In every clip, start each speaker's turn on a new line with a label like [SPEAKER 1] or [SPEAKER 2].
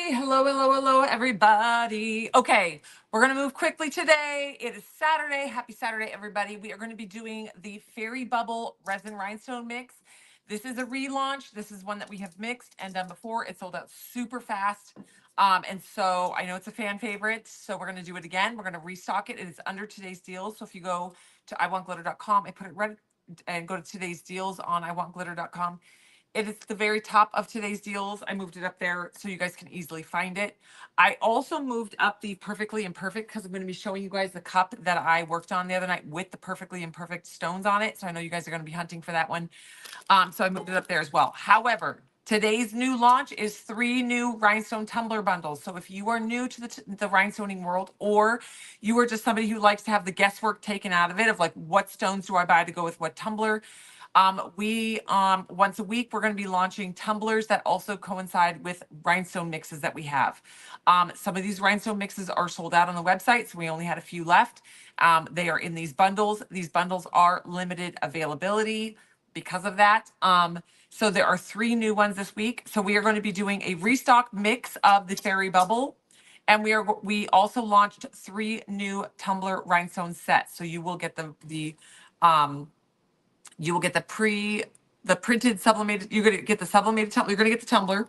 [SPEAKER 1] Hello, hello, hello, everybody. Okay, we're going to move quickly today. It is Saturday. Happy Saturday, everybody. We are going to be doing the Fairy Bubble Resin Rhinestone mix. This is a relaunch. This is one that we have mixed and done before. It sold out super fast. And so I know it's a fan favorite. So we're going to do it again. We're going to restock it. It is under today's deals. So if you go to iwantglitter.com, I put it right and go to today's deals on iwantglitter.com. It is the very top of today's deals. I moved it up there so you guys can easily find it. I also moved up the Perfectly Imperfect because I'm going to be showing you guys the cup that I worked on the other night with the Perfectly Imperfect stones on it. So I know you guys are going to be hunting for that one. So I moved it up there as well. However, today's new launch is 3 new rhinestone tumbler bundles. So if you are new to the rhinestoning world, or you are just somebody who likes to have the guesswork taken out of it of like, what stones do I buy to go with what tumbler? We once a week we're going to be launching tumblers that also coincide with rhinestone mixes that we have. Some of these rhinestone mixes are sold out on the website, so we only had a few left. They are in these bundles. These bundles are limited availability because of that. So there are 3 new ones this week. So we are going to be doing a restock mix of the Fairy Bubble. And we also launched 3 new tumbler rhinestone sets. So you will get the printed sublimated, you're going to get the sublimated tumbler, you're going to get the tumbler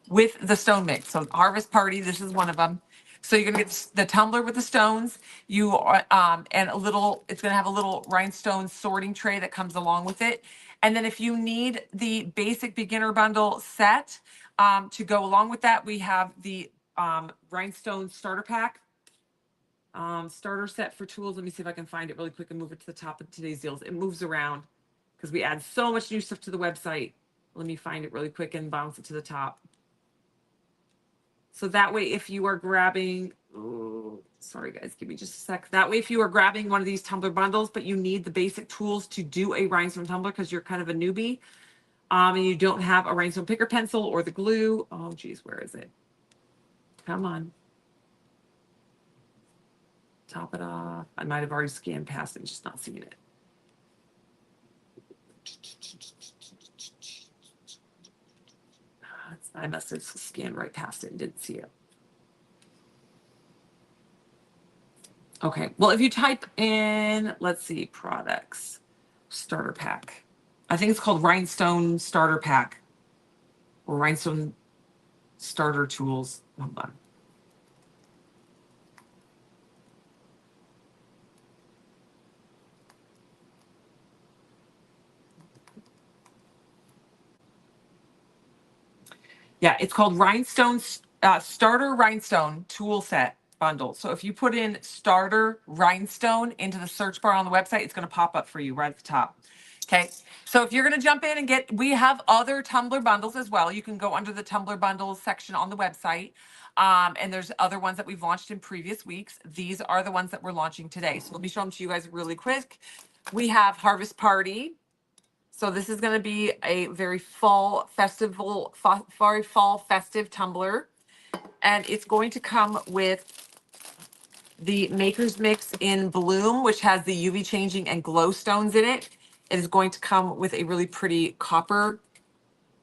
[SPEAKER 1] with the stone mix. So Harvest Party, this is one of them. So you're going to get the tumbler with the stones. You are, and it's going to have a little rhinestone sorting tray that comes along with it. And then if you need the basic beginner bundle set to go along with that, we have the rhinestone starter pack. Starter set for tools. Let me see if I can find it really quick and move it to the top of today's deals. It moves around because we add so much new stuff to the website. Let me find it really quick and bounce it to the top. So that way, if you are grabbing, sorry guys, give me just a sec. That way, if you are grabbing one of these tumbler bundles, but you need the basic tools to do a rhinestone tumbler because you're kind of a newbie, and you don't have a rhinestone picker pencil or the glue. Oh geez, where is it? Come on. Top it off. I might have already scanned past it, just not seeing it. I must have scanned right past it and didn't see it. Okay, well, if you type in, let's see, products, starter pack. I think it's called Rhinestone Starter Pack or Rhinestone Starter Tools. Hold on. Yeah, it's called Rhinestone Starter Rhinestone Tool Set Bundle. So if you put in Starter Rhinestone into the search bar on the website, it's going to pop up for you right at the top. Okay, so if you're going to jump in and we have other tumbler bundles as well. You can go under the tumbler bundles section on the website. And there's other ones that we've launched in previous weeks. These are the ones that we're launching today. So let me show them to you guys really quick. We have Harvest Party. So this is going to be a very fall festive tumbler. And it's going to come with the Maker's Mix in Bloom, which has the UV changing and glow stones in it. It is going to come with a really pretty copper,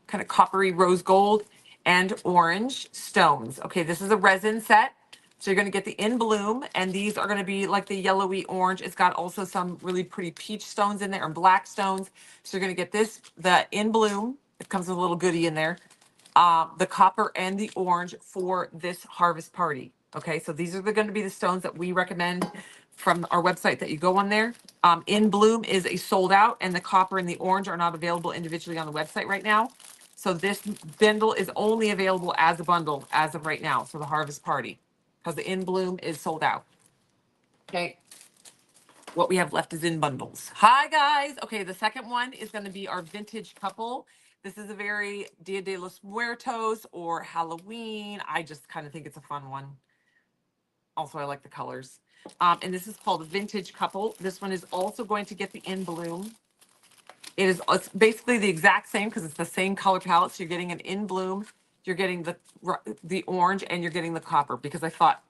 [SPEAKER 1] kind of coppery rose gold and orange stones. Okay, this is a resin set. So you're going to get the In Bloom, and these are going to be like the yellowy orange. It's got also some really pretty peach stones in there and black stones. So you're going to get the In Bloom. It comes with a little goodie in there. The copper and the orange for this Harvest Party. Okay, so these are going to be the stones that we recommend from our website that you go on there. In Bloom is a sold out, and the copper and the orange are not available individually on the website right now. So this bundle is only available as a bundle as of right now. So the Harvest Party, because the In Bloom is sold out. Okay. What we have left is in bundles. Hi guys. Okay, the second one is going to be our vintage couple. This is a very Dia de los Muertos or Halloween. I just kind of think it's a fun one. Also, I like the colors. And this is called Vintage Couple. This one is also going to get the In Bloom. It's basically the exact same because it's the same color palette. So you're getting an In Bloom, you're getting the orange, and you're getting the copper, because I thought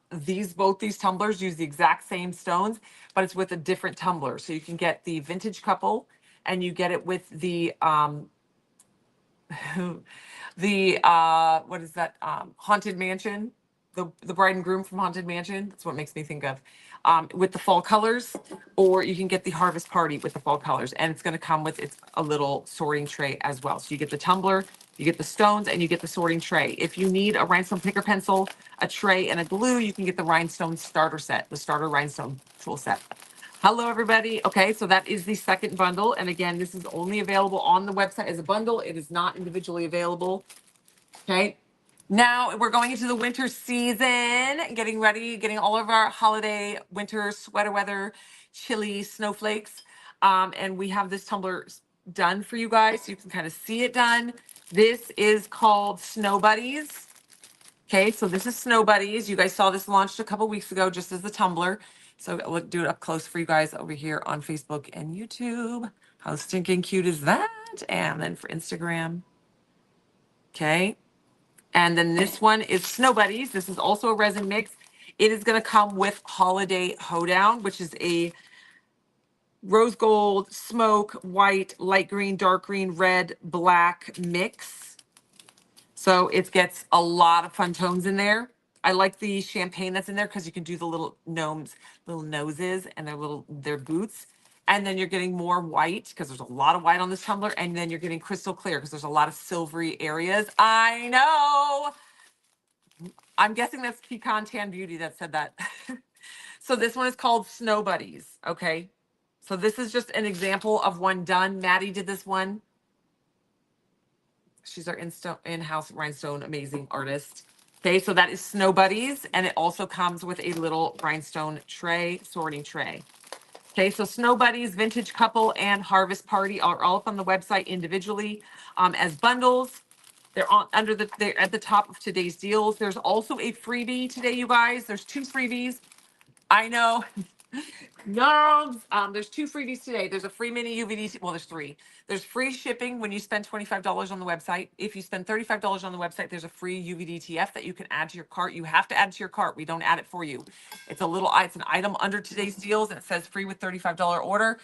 [SPEAKER 1] both these tumblers use the exact same stones, but it's with a different tumbler. So you can get the Vintage Couple, and you get it with the the what is that? Haunted Mansion, the bride and groom from Haunted Mansion. That's what it makes me think of. With the fall colors, or you can get the Harvest Party with the fall colors, and it's going to come with a little sorting tray as well. So you get the tumbler, you get the stones, and you get the sorting tray. If you need a rhinestone picker pencil, a tray, and a glue, you can get the rhinestone starter set, the starter rhinestone tool set. Hello, everybody. Okay, so that is the second bundle. And again, this is only available on the website as a bundle. It is not individually available. Okay. Now we're going into the winter season, getting ready, getting all of our holiday winter sweater weather, chilly snowflakes. And we have this tumbler done for you guys, so you can kind of see it done. This is called Snow Buddies. Okay, so this is Snow Buddies. You guys saw this launched a couple weeks ago, just as the tumbler. So I'll do it up close for you guys over here on Facebook and YouTube. How stinking cute is that? And then for Instagram. Okay. And then this one is Snow Buddies. This is also a resin mix. It is going to come with Holiday Hoedown, which is a rose gold, smoke, white, light green, dark green, red, black mix. So it gets a lot of fun tones in there. I like the champagne that's in there because you can do the little gnomes, little noses and their boots. And then you're getting more white because there's a lot of white on this tumbler. And then you're getting crystal clear because there's a lot of silvery areas. I know. I'm guessing that's Pecan Tan Beauty that said that. So this one is called Snow Buddies. Okay. So this is just an example of one done. Maddie did this one. She's our in-house rhinestone amazing artist. Okay, so that is Snow Buddies, and it also comes with a little rhinestone tray, sorting tray. Okay, so Snow Buddies, Vintage Couple, and Harvest Party are all up on the website individually as bundles. They're they're at the top of today's deals. There's also a freebie today, you guys. There's 2 freebies. I know. No, there's 2 freebies today. There's a free mini UVD. Well, there's 3. There's free shipping when you spend $25 on the website. If you spend $35 on the website, there's a free UVDTF that you can add to your cart. You have to add to your cart. We don't add it for you. It's it's an item under today's deals, and it says free with $35 order.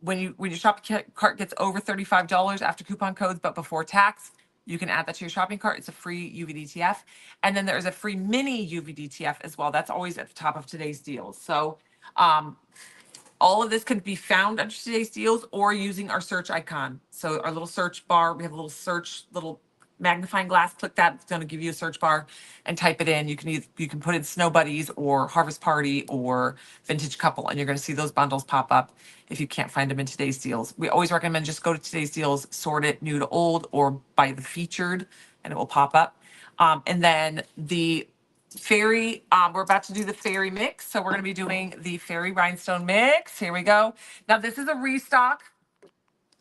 [SPEAKER 1] When your shopping cart gets over $35 after coupon codes, but before tax, you can add that to your shopping cart. It's a free UVDTF. And then there's a free mini UVDTF as well. That's always at the top of today's deals. So all of this can be found under today's deals or using our search icon. So our little search bar, we have a little magnifying glass. Click that, it's going to give you a search bar and type it in. You can put in Snow Buddies or Harvest Party or Vintage Couple, and you're going to see those bundles pop up if you can't find them in today's deals. We always recommend just go to today's deals, sort it new to old or by the featured, and it will pop up. And then the fairy, we're about to do the fairy mix. So we're going to be doing the fairy rhinestone mix. Here we go. Now this is a restock.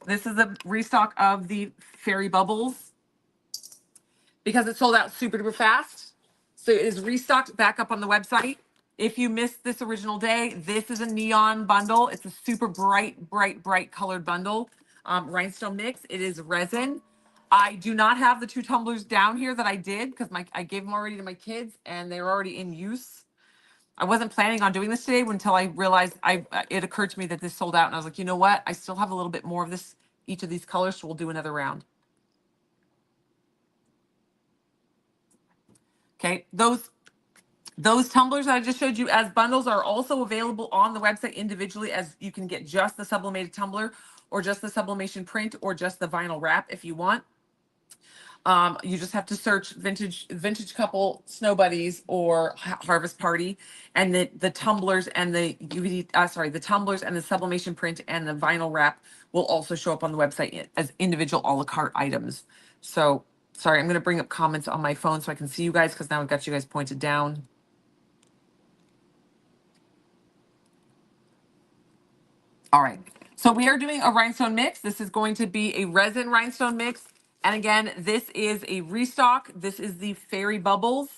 [SPEAKER 1] This is a restock of the fairy bubbles because it sold out super duper fast. So it is restocked back up on the website. If you missed this original day, this is a neon bundle. It's a super bright colored bundle. Rhinestone mix. It is resin. I do not have the 2 tumblers down here that I did because I gave them already to my kids and they're already in use. I wasn't planning on doing this today until I realized it occurred to me that this sold out, and I was like, you know what? I still have a little bit more of this, each of these colors, so we'll do another round. Okay, those tumblers that I just showed you as bundles are also available on the website individually, as you can get just the sublimated tumbler or just the sublimation print or just the vinyl wrap if you want. You just have to search vintage couple, Snow Buddies, or Harvest Party, and the tumblers and the the tumblers and the sublimation print and the vinyl wrap will also show up on the website as individual a la carte items. So sorry, I'm going to bring up comments on my phone so I can see you guys because now I've got you guys pointed down. All right, so we are doing a rhinestone mix. This is going to be a resin rhinestone mix. And again, this is a restock. This is the Fairy Bubbles.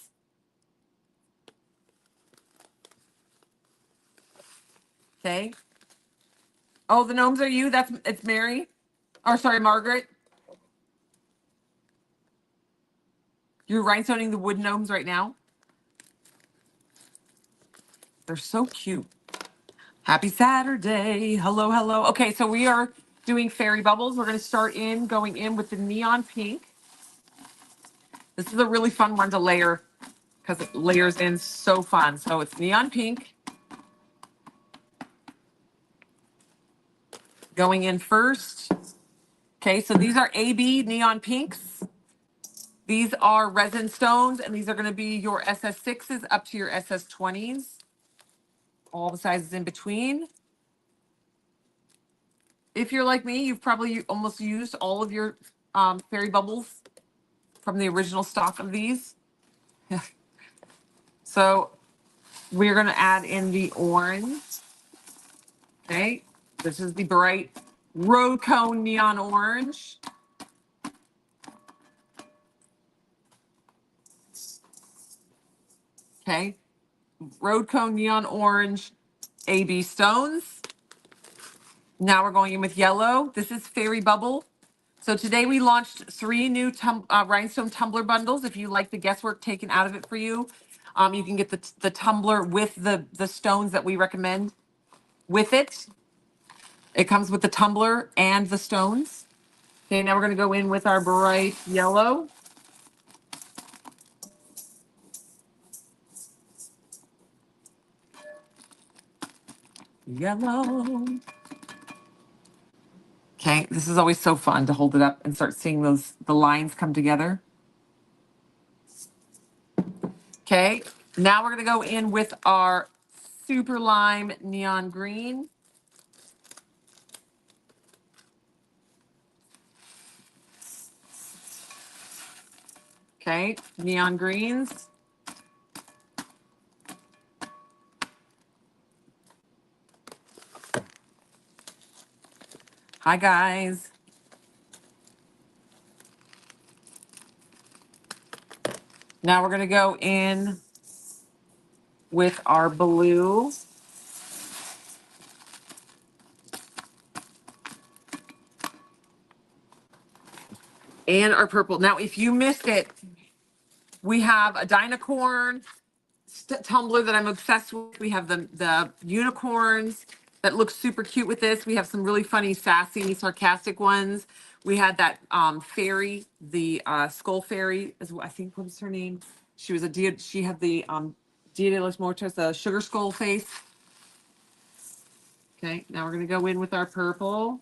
[SPEAKER 1] Okay. Oh, the gnomes are you? It's Mary. Or sorry, Margaret. You're rhinestoning the wood gnomes right now. They're so cute. Happy Saturday. Hello, hello. Okay, so we are doing Fairy Bubbles. We're going to start going in with the neon pink. This is a really fun one to layer because it layers in so fun. So it's neon pink. Going in first. Okay, so these are AB neon pinks. These are resin stones, and these are going to be your SS6s up to your SS20s. All the sizes in between. If you're like me, you've probably almost used all of your fairy bubbles from the original stock of these. So we're going to add in the orange. Okay, this is the bright road cone neon orange. Okay, road cone neon orange AB stones. Now we're going in with yellow. This is fairy bubble. So today we launched 3 new rhinestone tumbler bundles. If you like the guesswork taken out of it for you, you can get the tumbler with the stones that we recommend with it. It comes with the tumbler and the stones. Okay, now we're going to go in with our bright yellow. Yellow. Okay, this is always so fun to hold it up and start seeing the lines come together. Okay, now we're going to go in with our super lime neon green. Okay, neon greens. Hi, guys. Now we're going to go in with our blue. And our purple. Now, if you missed it, we have a Dynacorn tumbler that I'm obsessed with. We have the unicorns that look super cute with this. We have some really funny, sassy, sarcastic ones. We had that fairy, the skull fairy, is I think what was her name? She was she had the Dia de los Muertos, the sugar skull face. Okay, now we're gonna go in with our purple.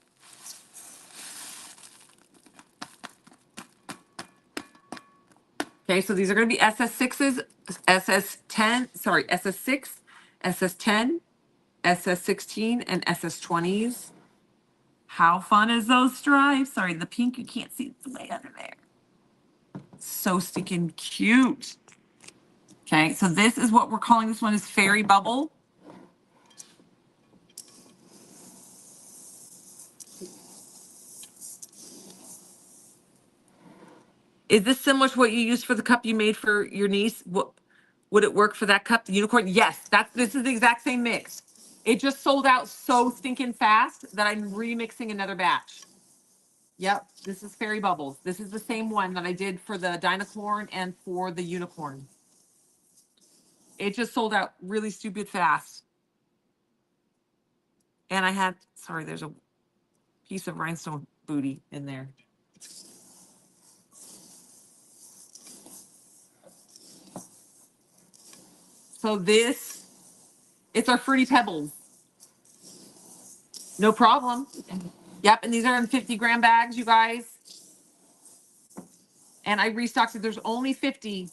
[SPEAKER 1] Okay, so these are going to be SS6s, SS10, sorry, SS6, SS10, SS16, and SS20s. How fun is those stripes? Sorry, the pink, you can't see, it's way under there. So stinking cute. Okay, so this is what we're calling this one is Fairy Bubble. Is this similar to what you used for the cup you made for your niece? What would it work for that cup, the unicorn? Yes, this is the exact same mix. It just sold out so stinking fast that I'm remixing another batch. Yep, this is Fairy Bubbles. This is the same one that I did for the Dynacorn and for the unicorn. It just sold out really stupid fast. And I had, sorry, there's a piece of rhinestone booty in there. So this, it's our Fruity Pebbles. No problem. Yep, and these are in 50-gram bags, you guys. And I restocked it. There's only 50.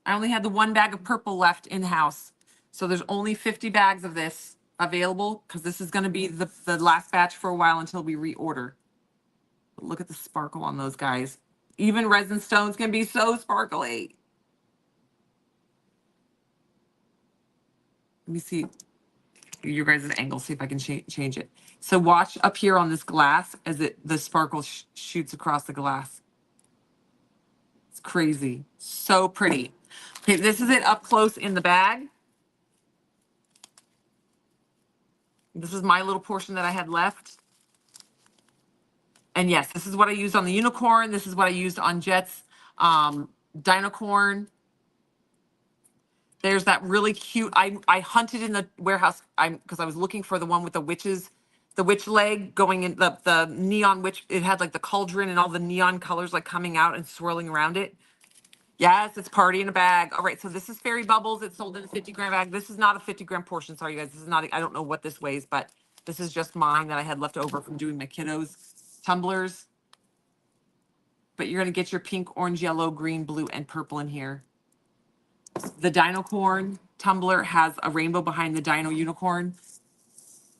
[SPEAKER 1] I only had the 1 bag of purple left in house. So there's only 50 bags of this available because this is going to be the last batch for a while until we reorder. But look at the sparkle on those guys. Even resin stones can be so sparkly. Let me see your guys' angle, see if I can change it. So watch up here on this glass as the sparkle shoots across the glass. It's crazy. So pretty. Okay, this is it up close in the bag. This is my little portion that I had left. And yes, this is what I used on the unicorn. This is what I used on Jet's Dynacorn. There's that really cute, I hunted in the warehouse because I was looking for the one with the witches The witch leg going in the neon witch. It had like the cauldron and all the neon colors like coming out and swirling around it. Yes, it's party in a bag. All right, so this is Fairy Bubbles. It's sold in a 50-gram bag. This is not a 50-gram portion. Sorry, you guys. This is not, I don't know what this weighs, but this is just mine that I had left over from doing my kiddos' tumblers. But you're going to get your pink, orange, yellow, green, blue, and purple in here. The Dino Corn tumbler has a rainbow behind the Dino Unicorn.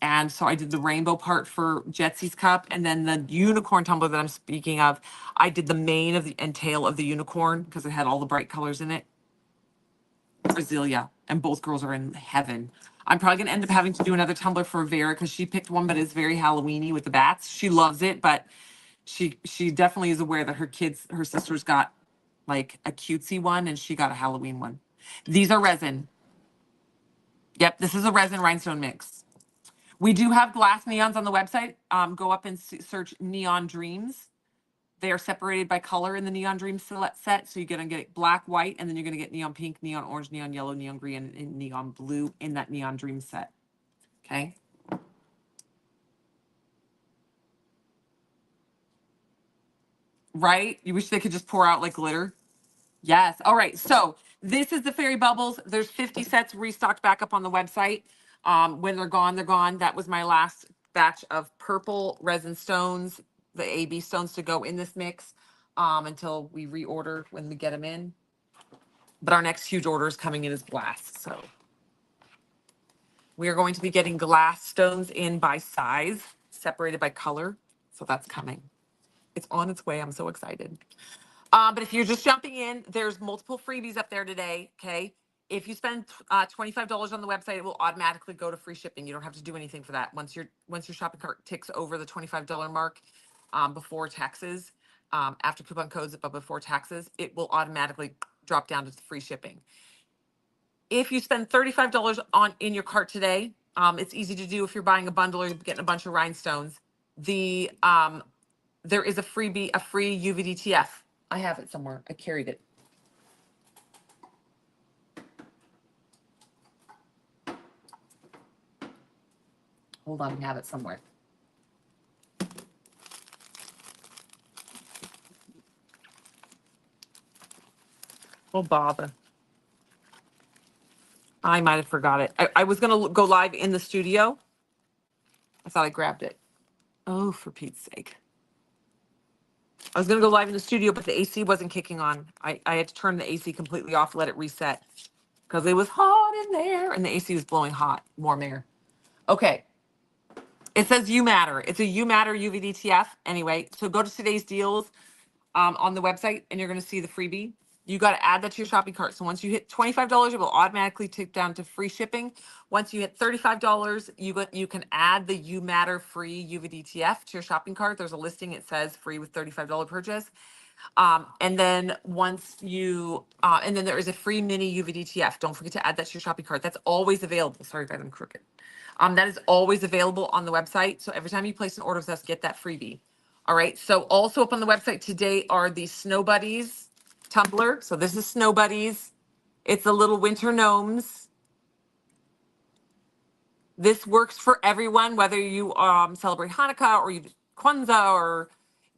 [SPEAKER 1] And so I did the rainbow part for Jetsy's cup. And then the unicorn tumbler that I'm speaking of, I did the mane of the and tail of the unicorn because it had all the bright colors in it. Brasilia. And both girls are in heaven. I'm probably going to end up having to do another tumbler for Vera because she picked one, but it's very Halloween-y with the bats. She loves it, but she definitely is aware that her sisters got like a cutesy one and she got a Halloween one. These are resin. Yep, this is a resin rhinestone mix. We do have glass neons on the website. Go up and search Neon Dreams. They are separated by color in the Neon Dreams set. So you're going to get black, white, and then you're going to get neon pink, neon orange, neon yellow, neon green, and neon blue in that Neon Dreams set. Okay. Right? You wish they could just pour out like glitter. Yes. All right. So this is the Fairy Bubbles. There's 50 sets restocked back up on the website. When they're gone, they're gone. That was my last batch of purple resin stones, the AB stones to go in this mix until we reorder when we get them in. But our next huge order is coming in as glass. So we are going to be getting glass stones in by size, separated by color. So that's coming. It's on its way. I'm so excited. But if you're just jumping in, there's multiple freebies up there today. Okay. If you spend $25 on the website, it will automatically go to free shipping. You don't have to do anything for that. Once your shopping cart ticks over the $25 mark before taxes, after coupon codes, but before taxes, it will automatically drop down to free shipping. If you spend $35 in your cart today, it's easy to do if you're buying a bundle or you're getting a bunch of rhinestones. There is a freebie, a free UVDTF. I have it somewhere. I carried it. Hold on, I have it somewhere. Oh, bother. I might have forgot it. I was going to go live in the studio. I thought I grabbed it. Oh, for Pete's sake. I was going to go live in the studio, but the AC wasn't kicking on. I had to turn the AC completely off, let it reset because it was hot in there and the AC was blowing hot, warm air. Okay. It says You Matter. It's a You Matter UVDTF. Anyway, so go to today's deals on the website and you're going to see the freebie. You got to add that to your shopping cart. So once you hit $25, it will automatically tick down to free shipping. Once you hit $35, you can add the You Matter free UVDTF to your shopping cart. There's a listing. It says free with $35 purchase. And then and then there is a free mini UVDTF. Don't forget to add that to your shopping cart. That's always available. Sorry, guys, I'm crooked. That is always available on the website. So every time you place an order with us, get that freebie. All right. So also up on the website today are the Snow Buddies tumbler. So this is Snow Buddies. It's the little winter gnomes. This works for everyone, whether you celebrate Hanukkah or you Kwanzaa or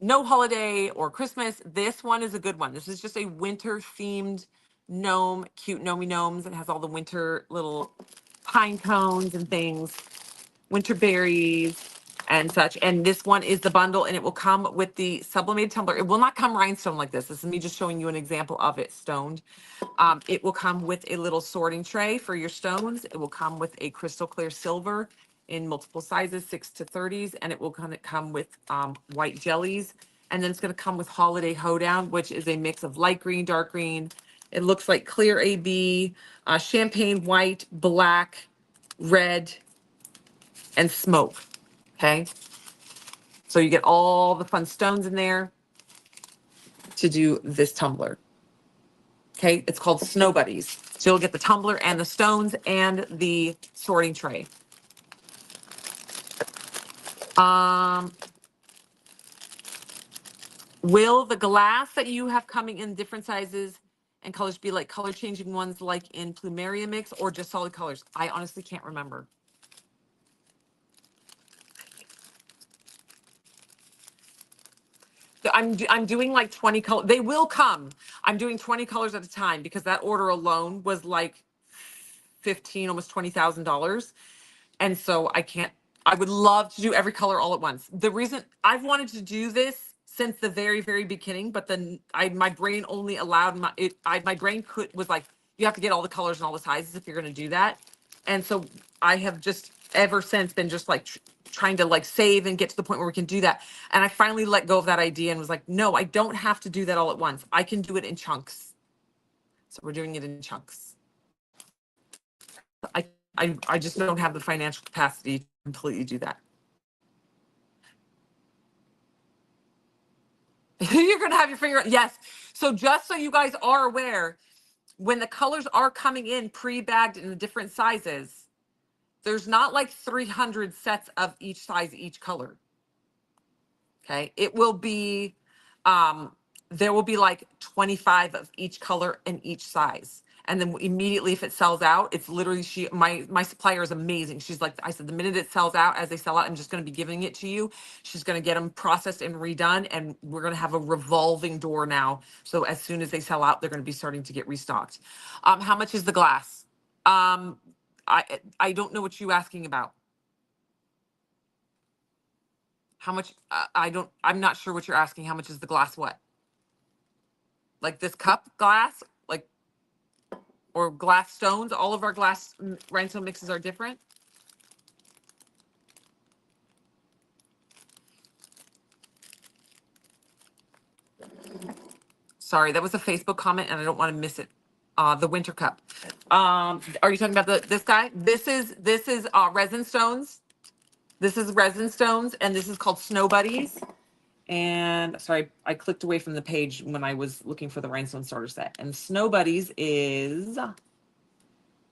[SPEAKER 1] no holiday or Christmas. This one is a good one. This is just a winter themed gnome, cute gnomey gnomes. It has all the winter little pine cones and things, winter berries and such. And this one is the bundle and it will come with the sublimated tumbler. It will not come rhinestone like this. This is me just showing you an example of it stoned. It will come with a little sorting tray for your stones. It will come with a crystal clear silver in multiple sizes, 6 to 30s, and it will come with white jellies. And then it's going to come with Holiday Hoedown, which is a mix of light green, dark green. It looks like clear AB, champagne, white, black, red, and smoke. Okay. So you get all the fun stones in there to do this tumbler. Okay, it's called Snow Buddies. So you'll get the tumbler and the stones and the sorting tray. Will the glass that you have coming in different sizes and colors be like color changing ones like in Plumeria mix or just solid colors? I honestly can't remember. I'm doing like 20 colors. They will come. I'm doing 20 colors at a time because that order alone was like 15, almost $20,000. And so I would love to do every color all at once. The reason I've wanted to do this since the very, very beginning, but then my brain only allowed my brain was like, you have to get all the colors and all the sizes if you're going to do that. And so I have just ever since been just like trying to like save and get to the point where we can do that. And I finally let go of that idea and was like, no, I don't have to do that all at once. I can do it in chunks. So we're doing it in chunks. I I just don't have the financial capacity to completely do that. You're going to have your finger. Yes. So just so you guys are aware, when the colors are coming in pre-bagged in the different sizes, there's not like 300 sets of each size, each color. Okay. It will be, there will be like 25 of each color and each size. And then immediately if it sells out, it's literally my supplier is amazing. She's like, I said, the minute it sells out, as they sell out, I'm just going to be giving it to you. She's going to get them processed and redone. And we're going to have a revolving door now. So as soon as they sell out, they're going to be starting to get restocked. How much is the glass? I don't know what you're asking about. How much? I'm not sure what you're asking. How much is the glass? What? Like this cup glass? Like, or glass stones? All of our glass rhinestone mixes are different. Sorry, that was a Facebook comment and I don't want to miss it. The winter cup. Are you talking about this guy? This is resin stones. This is resin stones and this is called Snow Buddies. And sorry, I clicked away from the page when I was looking for the rhinestone starter set. And Snow Buddies is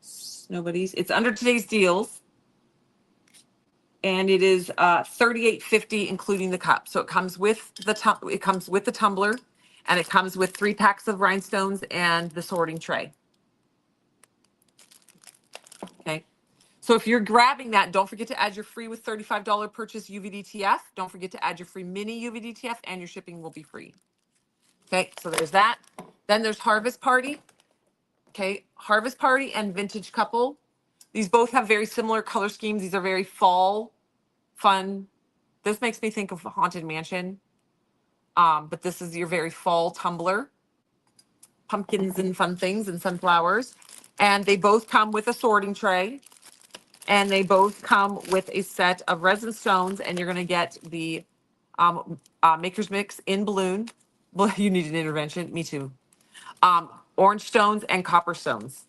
[SPEAKER 1] it's under today's deals. And it is $38.50 including the cup. So it comes with the tumbler and it comes with 3 packs of rhinestones and the sorting tray. Okay. So if you're grabbing that, don't forget to add your free with $35 purchase UVDTF. Don't forget to add your free mini UVDTF and your shipping will be free. Okay, so there's that. Then there's Harvest Party. Okay, Harvest Party and Vintage Couple. These both have very similar color schemes. These are very fall, fun. This makes me think of Haunted Mansion. But this is your very fall tumbler. Pumpkins and fun things and sunflowers. And they both come with a sorting tray. And they both come with a set of resin stones. And you're going to get the Maker's Mix in balloon. Well, you need an intervention. Me too. Orange stones and copper stones.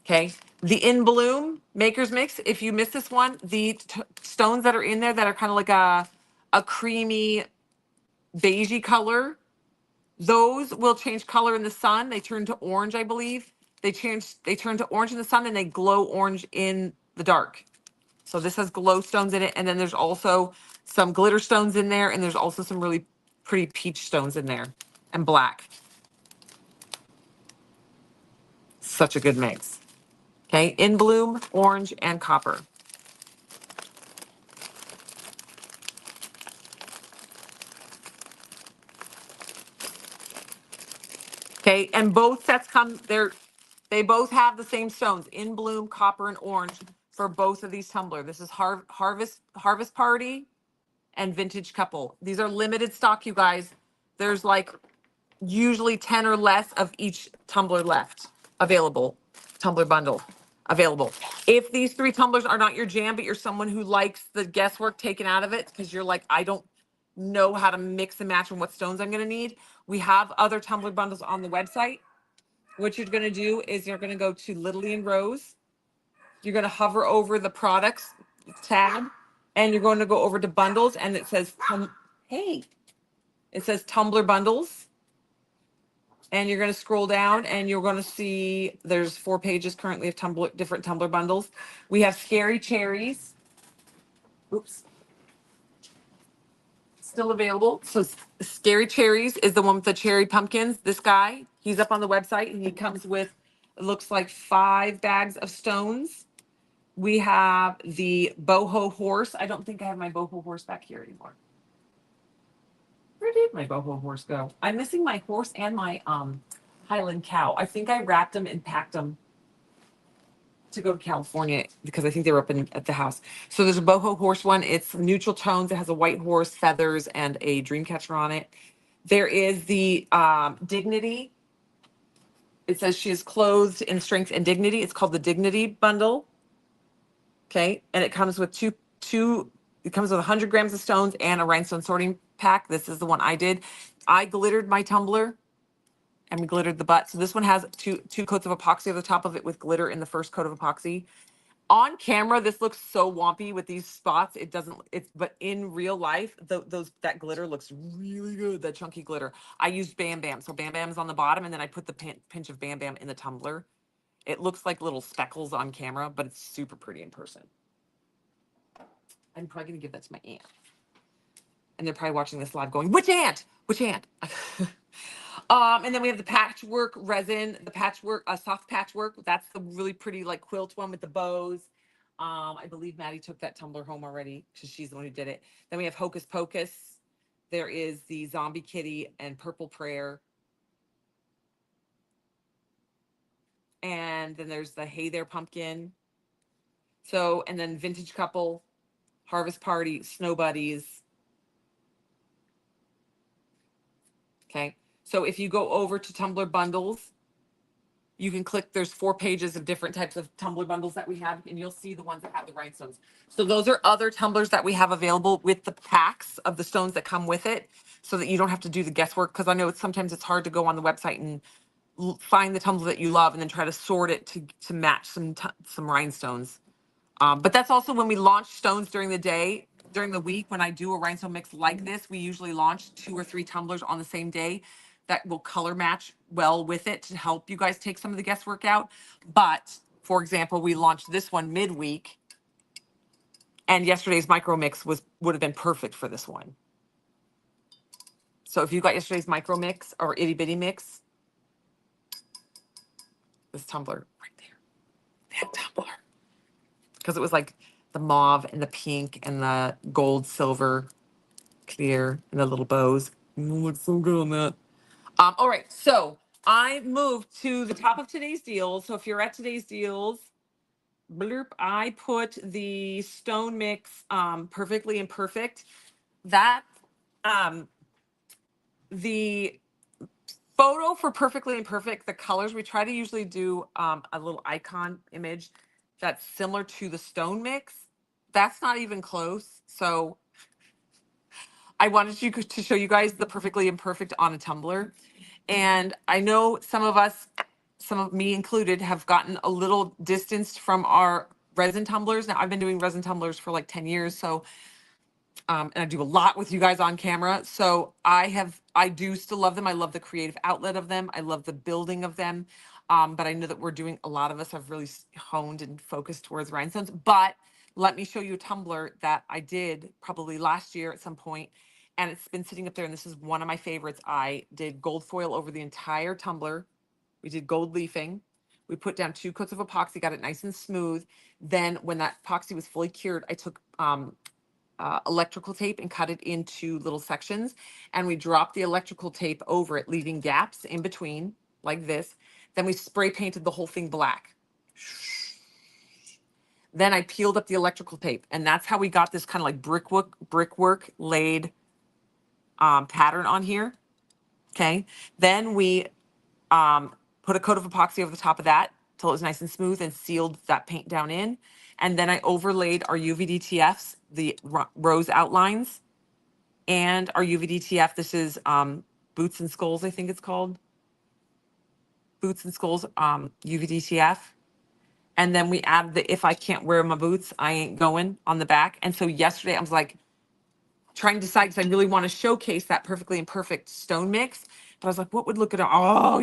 [SPEAKER 1] Okay. The In Bloom Maker's Mix, if you miss this one, the stones that are in there that are kind of like a creamy beigey color, those will change color in the sun. They turn to orange, I believe. They turn to orange in the sun and they glow orange in the dark. So this has glow stones in it. And then there's also some glitter stones in there. And there's also some really pretty peach stones in there and black. Such a good mix. Okay, In Bloom, orange, and copper. Okay, and both sets they both have the same stones, In Bloom, copper, and orange for both of these tumbler. This is Harvest Party and Vintage Couple. These are limited stock, you guys. There's like usually 10 or less of each tumbler left available, tumbler bundle available. If these 3 tumblers are not your jam, but you're someone who likes the guesswork taken out of it because you're like, I don't know how to mix and match and what stones I'm going to need, we have other tumbler bundles on the website. What you're going to do is you're going to go to Lily and Rose. You're going to hover over the products tab and you're going to go over to bundles and it says, it says tumbler bundles. And you're going to scroll down and you're going to see there's 4 pages currently of different tumbler bundles. We have Scary Cherries. Oops. Still available. So Scary Cherries is the one with the cherry pumpkins. This guy, he's up on the website and he comes with, it looks like 5 bags of stones. We have the boho horse. I don't think I have my boho horse back here anymore. Where did my boho horse go? I'm missing my horse and my Highland cow. I think I wrapped them and packed them to go to California because I think they were up at the house. So there's a boho horse one. It's neutral tones. It has a white horse, feathers, and a dream catcher on it. There is the Dignity. It says she is clothed in strength and dignity. It's called the Dignity bundle. Okay, and it comes with two. It comes with 100 grams of stones and a rhinestone sorting pack. This is the one I did. I glittered my tumbler and we glittered the butt. So this one has two coats of epoxy over the top of it with glitter in the first coat of epoxy. On camera, this looks so wompy with these spots. It doesn't. It's but in real life, that glitter looks really good. That chunky glitter. I used Bam Bam. So Bam Bam's on the bottom, and then I put the pinch of Bam Bam in the tumbler. It looks like little speckles on camera, but it's super pretty in person. I'm probably gonna give that to my aunt, and they're probably watching this live, going, "Which aunt? Which aunt?" And then we have the patchwork resin, the patchwork, soft patchwork. That's the really pretty like quilt one with the bows. I believe Maddie took that tumbler home already because she's the one who did it. Then we have Hocus Pocus. There is the Zombie Kitty and Purple Prayer. And then there's the Hey There Pumpkin. So, and then Vintage Couple, Harvest Party, Snow Buddies. Okay. So if you go over to Tumbler Bundles, you can click, there's 4 pages of different types of tumbler bundles that we have, and you'll see the ones that have the rhinestones. So those are other tumblers that we have available with the packs of the stones that come with it, so that you don't have to do the guesswork. Because I know sometimes it's hard to go on the website and find the tumbler that you love and then try to sort it to match some rhinestones. But that's also when we launch stones during the day. During the week, when I do a rhinestone mix like this, we usually launch 2 or 3 tumblers on the same day that will color match well with it to help you guys take some of the guesswork out. But for example, we launched this one midweek, and yesterday's micro mix would have been perfect for this one. So if you got yesterday's micro mix or itty bitty mix, this tumbler right there, that tumbler, because it was like the mauve and the pink and the gold, silver, clear, and the little bows. Looks so good on that. All right, so I moved to the top of today's deals. So if you're at today's deals, blurp, I put the stone mix, Perfectly Imperfect. That, the photo for Perfectly Imperfect, the colors, we try to usually do a little icon image that's similar to the stone mix. That's not even close. So I wanted to show you guys the Perfectly Imperfect on a tumbler. And I know some of us, some of me included, have gotten a little distanced from our resin tumblers. Now, I've been doing resin tumblers for like 10 years. So, and I do a lot with you guys on camera. So I do still love them. I love the creative outlet of them. I love the building of them. But I know that a lot of us have really honed and focused towards rhinestones. But let me show you a tumbler that I did probably last year at some point, and it's been sitting up there. And this is one of my favorites. I did gold foil over the entire tumbler. We did gold leafing. We put down 2 coats of epoxy, got it nice and smooth. Then when that epoxy was fully cured, I took electrical tape and cut it into little sections. And we dropped the electrical tape over it, leaving gaps in between like this. Then we spray painted the whole thing black. Then I peeled up the electrical tape, and that's how we got this kind of like brickwork laid pattern on here. Okay. Then we put a coat of epoxy over the top of that till it was nice and smooth, and sealed that paint down in. And then I overlaid our UVDTFs, the rose outlines, and our UVDTF. This is Boots and Skulls, I think it's called. Boots and Skulls UVDTF. And then we add the If I Can't Wear My Boots, I Ain't Going on the back. And so yesterday I was like trying to decide, because I really want to showcase that Perfectly Imperfect stone mix. But I was like, what would look at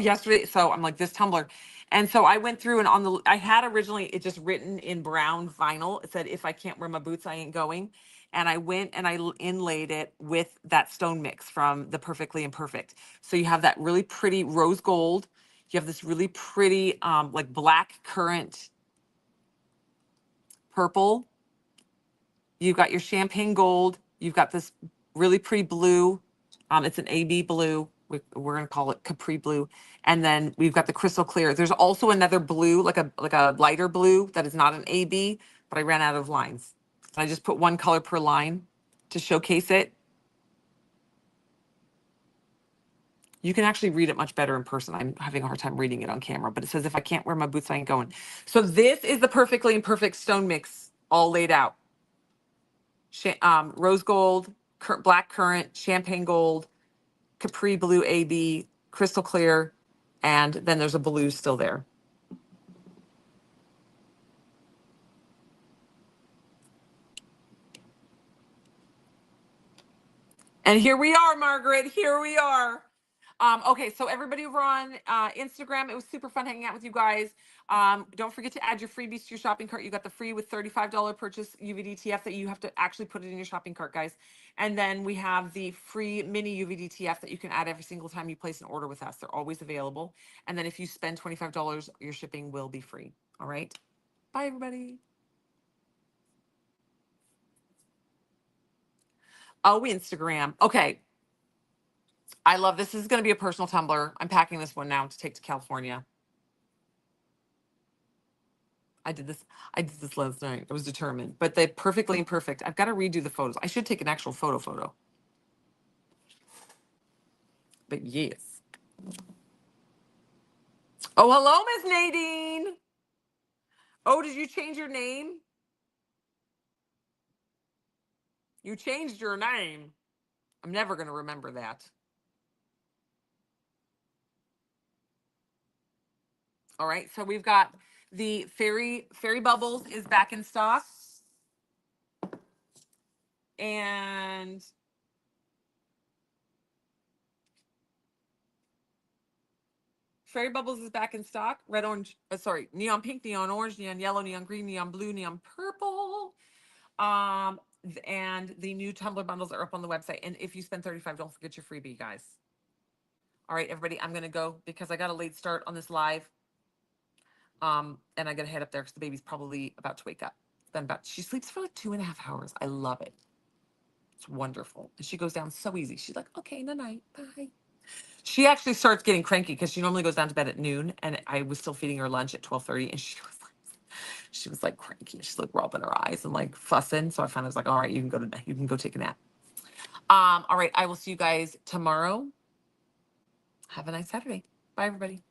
[SPEAKER 1] yesterday? So I'm like, this tumbler. And so I went through, and I had originally it just written in brown vinyl. It said, If I Can't Wear My Boots, I Ain't Going. And I went and I inlaid it with that stone mix from the Perfectly Imperfect. So you have that really pretty rose gold. You have this really pretty like black currant purple. You've got your champagne gold. You've got this really pretty blue, It's an AB blue. We're gonna call it Capri blue. And then we've got the crystal clear. There's also another blue, like a lighter blue that is not an AB, but I ran out of lines. I just put one color per line to showcase it. You can actually read it much better in person. I'm having a hard time reading it on camera, but it says if I can't wear my boots, I ain't going. So this is the Perfectly Imperfect stone mix all laid out. Rose gold, black currant, champagne gold, Capri blue AB, crystal clear, and then there's a blue still there. And here we are, Margaret. Here we are. Okay, so everybody over on Instagram, it was super fun hanging out with you guys. Don't forget to add your freebies to your shopping cart. You got the free with $35 purchase UVDTF that you have to actually put it in your shopping cart, guys. And then we have the free mini UVDTF that you can add every single time you place an order with us. They're always available. And then if you spend $25, your shipping will be free. All right. Bye, everybody. Oh, Instagram. Okay. I love this. This is going to be a personal tumbler. I'm packing this one now to take to California. I did this. I did this last night. I was determined, but the Perfectly Imperfect. I've got to redo the photos. I should take an actual photo. But yes. Oh, hello, Miss Nadine. Oh, did you change your name? You changed your name. I'm never going to remember that. All right. So we've got the Fairy Bubbles is back in stock. And Fairy Bubbles is back in stock. Red, orange, neon pink, neon orange, neon yellow, neon green, neon blue, neon purple. And the new Tumbler bundles are up on the website. And if you spend $35, don't forget your freebie, guys. All right, everybody, I'm going to go because I got a late start on this live. And I got to head up there because the baby's probably about to wake up. She sleeps for like 2.5 hours. I love it. It's wonderful. And she goes down so easy. She's like, okay, night, bye. She actually starts getting cranky because she normally goes down to bed at noon, and I was still feeding her lunch at 12:30, and she was like cranky. She's like rubbing her eyes and like fussing. So I finally was like, all right, you can go take a nap. All right, I will see you guys tomorrow. Have a nice Saturday. Bye, everybody.